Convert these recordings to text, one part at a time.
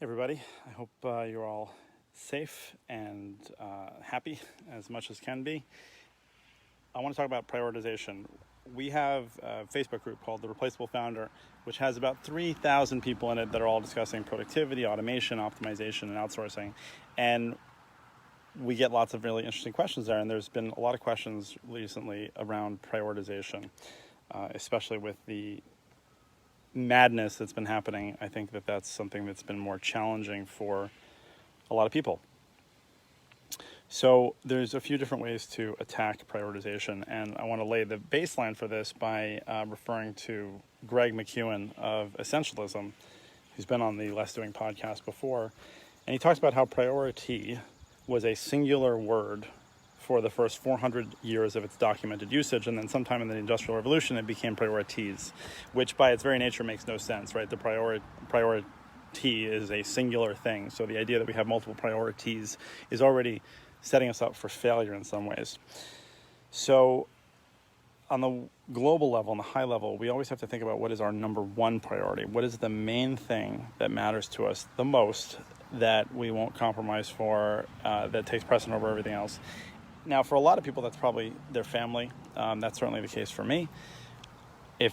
Everybody, I hope you're all safe and happy as much as can be. I want to talk about prioritization. We have a Facebook group called The Replaceable Founder, which has about 3,000 people in it that are all discussing productivity, automation, optimization, and outsourcing. And we get lots of really interesting questions there, and there's been a lot of questions recently around prioritization, especially with the madness that's been happening. I think that that's something that's been more challenging for a lot of people. So there's a few different ways to attack prioritization, and I want to lay the baseline for this by referring to Greg McEwen of Essentialism, who's been on the Less Doing podcast before, and he talks about how priority was a singular word for the first 400 years of its documented usage, and then sometime in the Industrial Revolution it became priorities, which by its very nature makes no sense, right? The priority is a singular thing, so the idea that we have multiple priorities is already setting us up for failure in some ways. So on the global level, on the high level, we always have to think about what is our number one priority. What is the main thing that matters to us the most that we won't compromise for, that takes precedent over everything else? Now, for a lot of people, that's probably their family. That's certainly the case for me. If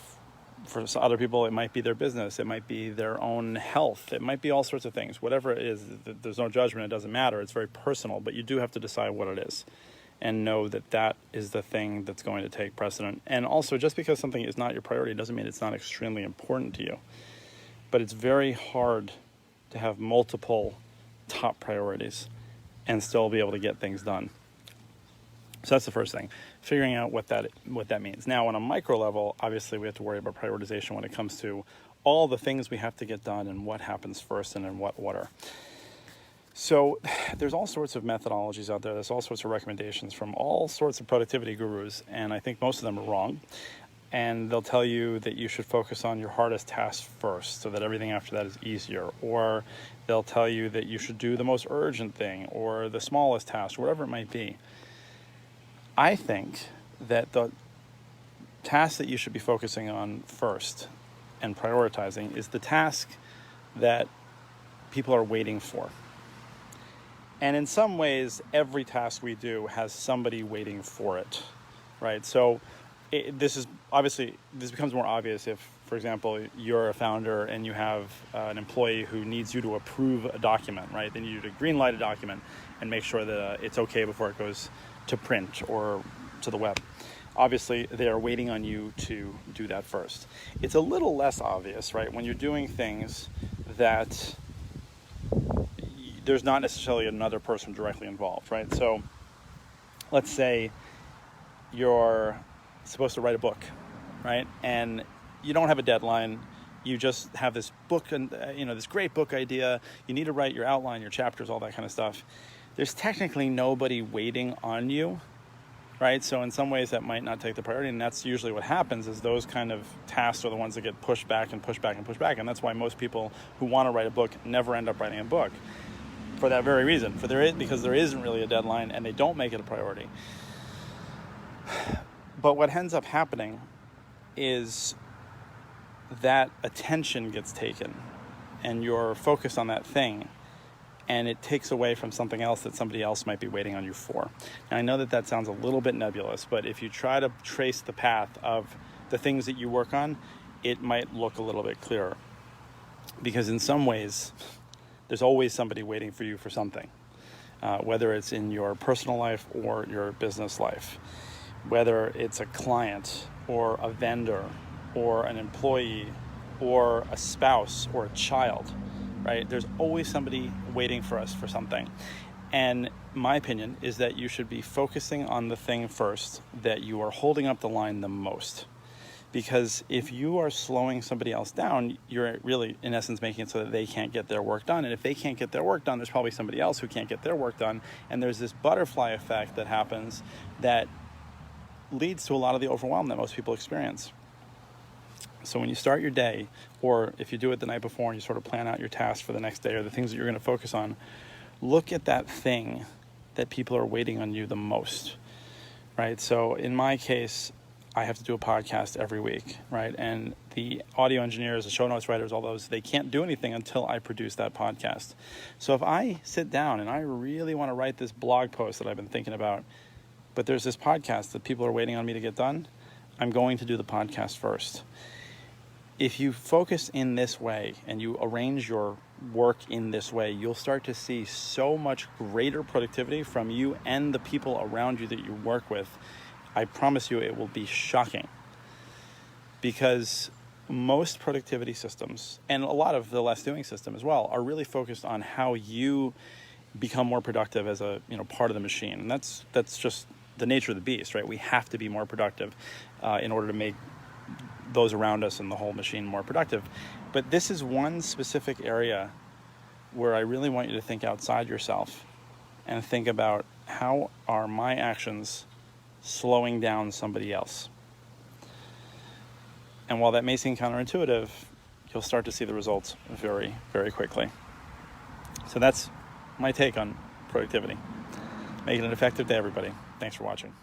for other people, it might be their business. It might be their own health. It might be all sorts of things. Whatever it is, there's no judgment. It doesn't matter. It's very personal, but you do have to decide what it is and know that that is the thing that's going to take precedent. And also, just because something is not your priority doesn't mean it's not extremely important to you. But it's very hard to have multiple top priorities and still be able to get things done. So that's the first thing, figuring out what that means. Now, on a micro level, obviously we have to worry about prioritization when it comes to all the things we have to get done and what happens first and in what order. So there's all sorts of methodologies out there. There's all sorts of recommendations from all sorts of productivity gurus, and I think most of them are wrong. And they'll tell you that you should focus on your hardest task first so that everything after that is easier. Or they'll tell you that you should do the most urgent thing or the smallest task, whatever it might be. I think that the task that you should be focusing on first and prioritizing is the task that people are waiting for. And in some ways, every task we do has somebody waiting for it, right? So this becomes more obvious if, for example, you're a founder and you have an employee who needs you to approve a document, right? They need you to green light a document and make sure that it's okay before it goes to print or to the web. Obviously, they are waiting on you to do that first. It's a little less obvious, right? When you're doing things that there's not necessarily another person directly involved, right? So let's say you're supposed to write a book, right? And you don't have a deadline. You just have this book and this great book idea. You need to write your outline, your chapters, all that kind of stuff. There's technically nobody waiting on you, right? So in some ways that might not take the priority, and that's usually what happens is those kind of tasks are the ones that get pushed back and pushed back and pushed back, and that's why most people who want to write a book never end up writing a book for that very reason, because there isn't really a deadline and they don't make it a priority. But what ends up happening is that attention gets taken and you're focused on that thing, and it takes away from something else that somebody else might be waiting on you for. Now, I know that sounds a little bit nebulous, but if you try to trace the path of the things that you work on, it might look a little bit clearer. Because in some ways, there's always somebody waiting for you for something, whether it's in your personal life or your business life, whether it's a client or a vendor or an employee or a spouse or a child. Right? There's always somebody waiting for us for something. And my opinion is that you should be focusing on the thing first that you are holding up the line the most. Because if you are slowing somebody else down, you're really, in essence, making it so that they can't get their work done. And if they can't get their work done, there's probably somebody else who can't get their work done. And there's this butterfly effect that happens that leads to a lot of the overwhelm that most people experience. So when you start your day, or if you do it the night before and you sort of plan out your tasks for the next day or the things that you're going to focus on, look at that thing that people are waiting on you the most, right? So in my case, I have to do a podcast every week, right? And the audio engineers, the show notes writers, all those, they can't do anything until I produce that podcast. So if I sit down and I really want to write this blog post that I've been thinking about, but there's this podcast that people are waiting on me to get done, I'm going to do the podcast first. If you focus in this way and you arrange your work in this way, you'll start to see so much greater productivity from you and the people around you that you work with. I promise you it will be shocking, because most productivity systems, and a lot of the less doing system as well, are really focused on how you become more productive as a part of the machine. And that's just the nature of the beast, right? We have to be more productive in order to make those around us and the whole machine more productive. But this is one specific area where I really want you to think outside yourself and think about, how are my actions slowing down somebody else? And while that may seem counterintuitive, you'll start to see the results very, very quickly. So that's my take on productivity. Make it an effective day, everybody. Thanks for watching.